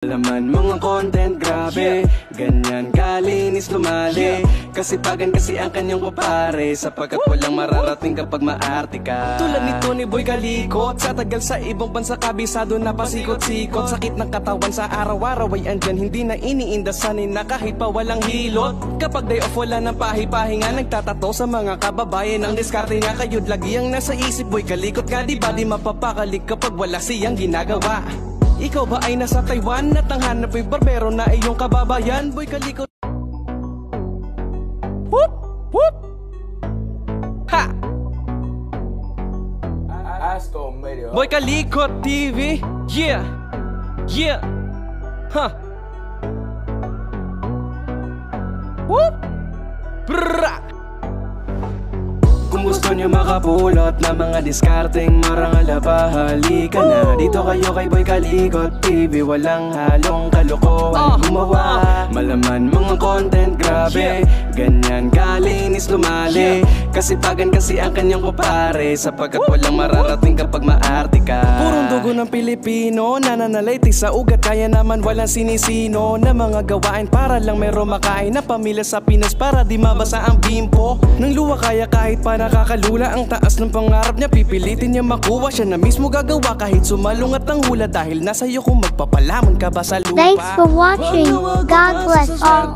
Laman mga content, grabe, ganyan kalinis lumali. Kasipagan kasi ang kanyang kupare, sapagkat walang mararating kapag maarte ka. Tulad ni Tony Boy Kalikot, sa tagal sa ibang bansa kabisado na pasikot-sikot. Sakit ng katawan sa araw-araw ay andyan, hindi na iniindasanin na kahit pa walang hilot. Kapag day off wala ng pahi-pahinga, nagtatato sa mga kababayan. Ang diskarte nga kayo't lagi ang nasa isip. Boy Kalikot nga di ba di mapapakalik kapag wala siyang ginagawa. Ikaw ba ay nasa Taiwan at ang hanap ay barbero na iyong kababayan? Boy Kalikot. Whoop! Whoop! Ha! Boy Kalikot TV. Yeah! Yeah! Huh! Whoop! Brrrra! Kung gusto nyo makapulot na mga diskarteng marangal pa, halika na dito kayo kay Boy Kalikot TV. Walang halong kalokohan gumawa, malaman mga content, grabe, ganyan kalinis lumali. Kasipagan kasi ang kanyang kupare, sapagkat walang mararating kapag maarte ka. Purong dugo ng Pilipino, nananalayti sa ugat, kaya naman walang sinisino na mga gawain para lang meron makain na pamilya sa Pinas, para di mabasa ang bimpo ng luwa. Kaya kahit pa nakakalula ang taas ng pangarap niya, pipilitin niya makuha, siya na mismo gagawa kahit sumalungat ang hula. Dahil nasa iyo kung magpapalamon ka ba sa lupa. Thanks for watching. God bless all.